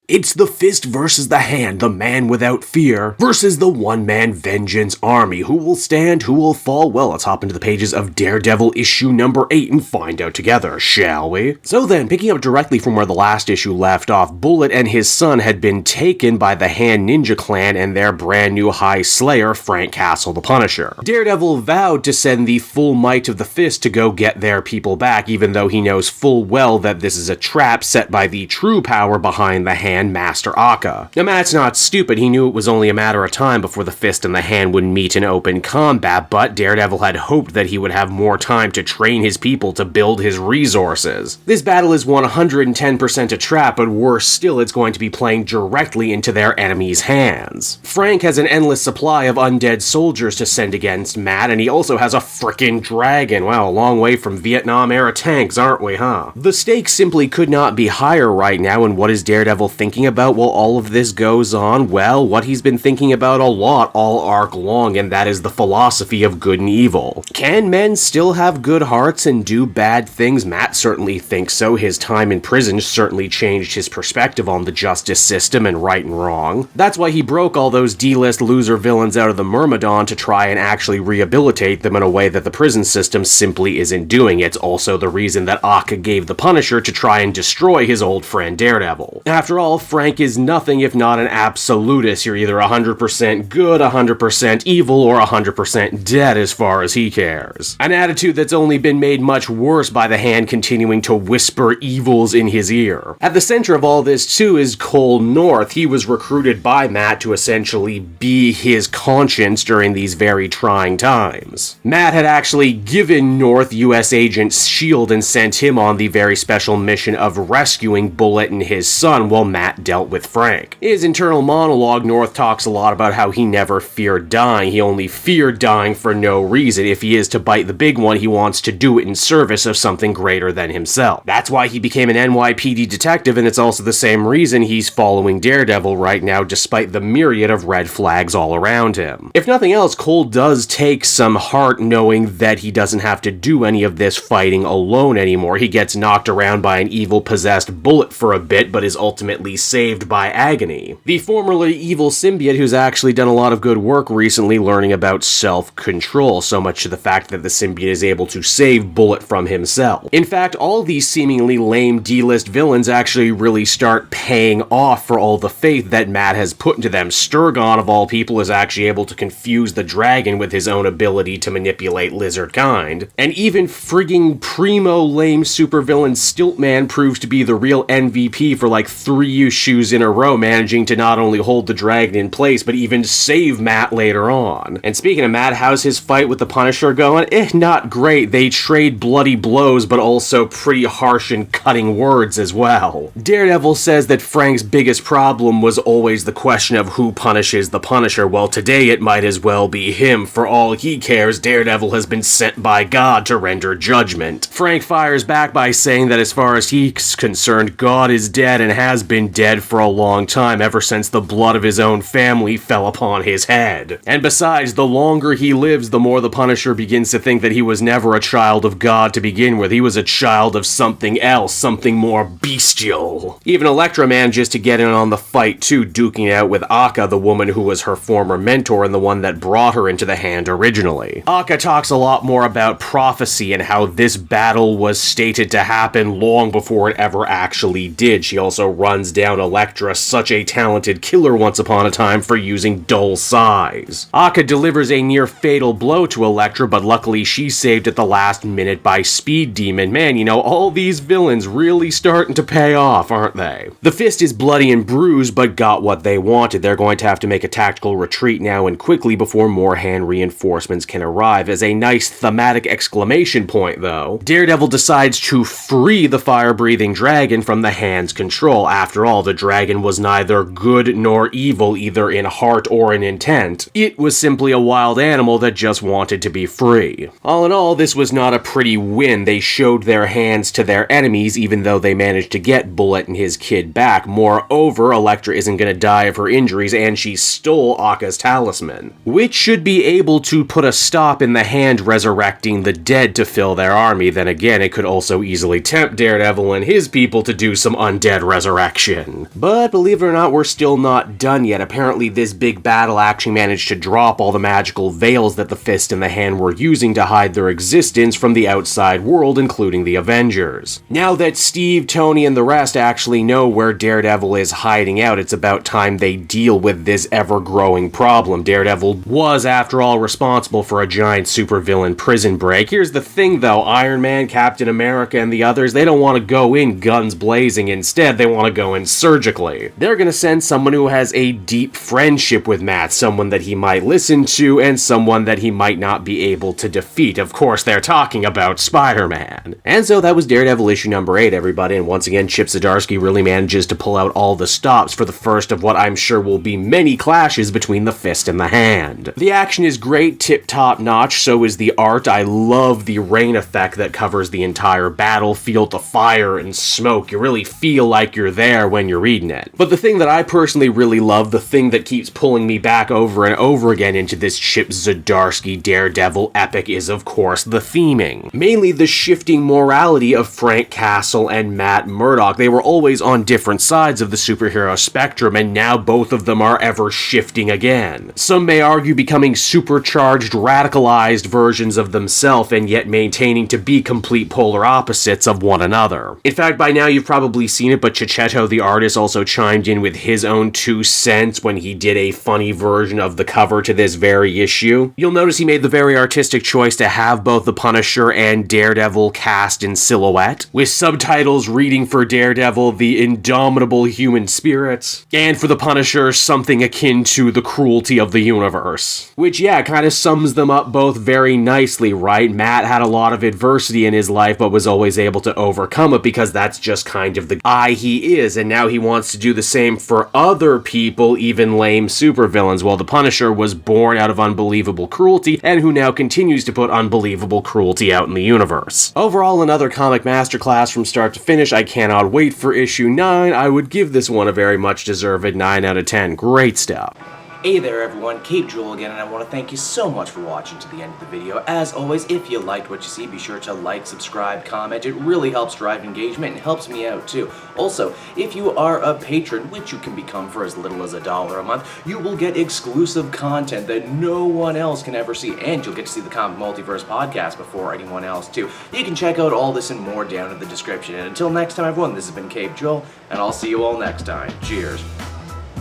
It's the fist versus the hand, the man without fear, versus the one-man vengeance army. Who will stand, who will fall? Well, let's hop into the pages of Daredevil issue number 8 and find out together, shall we? So then, picking up directly from where the last issue left off, Bullet and his son had been taken by the Hand Ninja Clan and their brand new High Slayer, Frank Castle the Punisher. Daredevil vowed to send the full might of the fist to go get their people back, even though he knows full well that this is a trap set by the true power behind the Hand, Master Akka. Now Matt's not stupid, he knew it was only a matter of time before the fist and the hand would meet in open combat, but Daredevil had hoped that he would have more time to train his people to build his resources. This battle is 110% a trap, but worse still, it's going to be playing directly into their enemy's hands. Frank has an endless supply of undead soldiers to send against Matt, and he also has a frickin' dragon. Wow, a long way from Vietnam-era tanks, aren't we, huh? The stakes simply could not be higher right now, and what is Daredevil thinking about while all of this goes on? Well, what he's been thinking about a lot all arc long, and that is the philosophy of good and evil. Can men still have good hearts and do bad things? Matt certainly thinks so. His time in prison certainly changed his perspective on the justice system and right and wrong. That's why he broke all those D-list loser villains out of the Myrmidon to try and actually rehabilitate them in a way that the prison system simply isn't doing. It's also the reason that Akka gave the Punisher to try and destroy his old friend Daredevil. After all, Frank is nothing if not an absolutist. You're either 100% good, 100% evil, or 100% dead as far as he cares. An attitude that's only been made much worse by the Hand continuing to whisper evils in his ear. At the center of all this too is Cole North. He was recruited by Matt to essentially be his conscience during these very trying times. Matt had actually given North US Agent S.H.I.E.L.D. and sent him on the very special mission of rescuing Bullet and his son while Matt dealt with Frank. In his internal monologue, North talks a lot about how he never feared dying. He only feared dying for no reason. If he is to bite the big one, he wants to do it in service of something greater than himself. That's why he became an NYPD detective, and it's also the same reason he's following Daredevil right now, despite the myriad of red flags all around him. If nothing else, Cole does take some heart knowing that he doesn't have to do any of this fighting alone anymore. He gets knocked around by an evil possessed Bullet for a bit, but is ultimately saved by Agony, the formerly evil symbiote who's actually done a lot of good work recently learning about self-control, so much to the fact that the symbiote is able to save Bullet from himself. In fact, all these seemingly lame D-list villains actually really start paying off for all the faith that Matt has put into them. Sturgon, of all people, is actually able to confuse the dragon with his own ability to manipulate lizard kind, and even frigging primo lame supervillain Stiltman proves to be the real MVP for like 3 issues in a row, managing to not only hold the dragon in place, but even save Matt later on. And speaking of Matt, how's his fight with the Punisher going? Not great. They trade bloody blows, but also pretty harsh and cutting words as well. Daredevil says that Frank's biggest problem was always the question of who punishes the Punisher. Well, today it might as well be him. For all he cares, Daredevil has been sent by God to render judgment. Frank fires back by saying that as far as he's concerned, God is dead and has been dead for a long time, ever since the blood of his own family fell upon his head. And besides, the longer he lives, the more the Punisher begins to think that he was never a child of God to begin with. He was a child of something else, something more bestial. Even Elektra manages to get in on the fight too, duking out with Akka, the woman who was her former mentor and the one that brought her into the Hand originally. Akka talks a lot more about prophecy and how this battle was stated to happen long before it ever actually did. She also runs down Elektra, such a talented killer once upon a time, for using dull size. Akka delivers a near-fatal blow to Elektra, but luckily she's saved at the last minute by Speed Demon. Man, you know, all these villains really starting to pay off, aren't they? The Fist is bloody and bruised, but got what they wanted. They're going to have to make a tactical retreat now and quickly before more Hand reinforcements can arrive. As a nice thematic exclamation point, though, Daredevil decides to free the fire-breathing dragon from the Hand's control. After all, the dragon was neither good nor evil, either in heart or in intent. It was simply a wild animal that just wanted to be free. All in all, this was not a pretty win. They showed their hands to their enemies, even though they managed to get Bullet and his kid back. Moreover, Elektra isn't going to die of her injuries, and she stole Akka's talisman, which should be able to put a stop in the Hand resurrecting the dead to fill their army. Then again, it could also easily tempt Daredevil and his people to do some undead resurrection. action. But believe it or not, we're still not done yet. Apparently this big battle actually managed to drop all the magical veils that the Fist and the Hand were using to hide their existence from the outside world, including the Avengers. Now that Steve, Tony, and the rest actually know where Daredevil is hiding out, it's about time they deal with this ever-growing problem. Daredevil was, after all, responsible for a giant supervillain prison break. Here's the thing, though. Iron Man, Captain America, and the others, they don't want to go in guns blazing. Instead, they want to go in surgically. They're going to send someone who has a deep friendship with Matt, someone that he might listen to, and someone that he might not be able to defeat. Of course, they're talking about Spider-Man. And so that was Daredevil issue number 8, everybody, and once again, Chip Zdarsky really manages to pull out all the stops for the first of what I'm sure will be many clashes between the Fist and the Hand. The action is great, tip-top notch, so is the art. I love the rain effect that covers the entire battlefield, the fire and smoke. You really feel like you're there when you're reading it. But the thing that I personally really love, the thing that keeps pulling me back over and over again into this Chip Zdarsky Daredevil epic is, of course, the theming. Mainly the shifting morality of Frank Castle and Matt Murdock. They were always on different sides of the superhero spectrum, and now both of them are ever shifting again. Some may argue becoming supercharged, radicalized versions of themselves, and yet maintaining to be complete polar opposites of one another. In fact, by now you've probably seen it, but Checchetto, the artist, also chimed in with his own 2 cents when he did a funny version of the cover to this very issue. You'll notice he made the very artistic choice to have both the Punisher and Daredevil cast in silhouette, with subtitles reading for Daredevil the indomitable human spirit, and for the Punisher something akin to the cruelty of the universe. Which, yeah, kind of sums them up both very nicely, right? Matt had a lot of adversity in his life, but was always able to overcome it because that's just kind of the guy he is, and now he wants to do the same for other people, even lame supervillains. Well, the Punisher was born out of unbelievable cruelty, and who now continues to put unbelievable cruelty out in the universe. Overall, another comic masterclass from start to finish. I cannot wait for issue 9. I would give this one a very much deserved 9 out of 10. Great stuff. Hey there everyone, Cape Joel again, and I want to thank you so much for watching to the end of the video. As always, if you liked what you see, be sure to like, subscribe, comment. It really helps drive engagement and helps me out too. Also, if you are a patron, which you can become for as little as $1 a month, you will get exclusive content that no one else can ever see, and you'll get to see the Comic Multiverse podcast before anyone else too. You can check out all this and more down in the description. And until next time everyone, this has been Cape Joel, and I'll see you all next time. Cheers.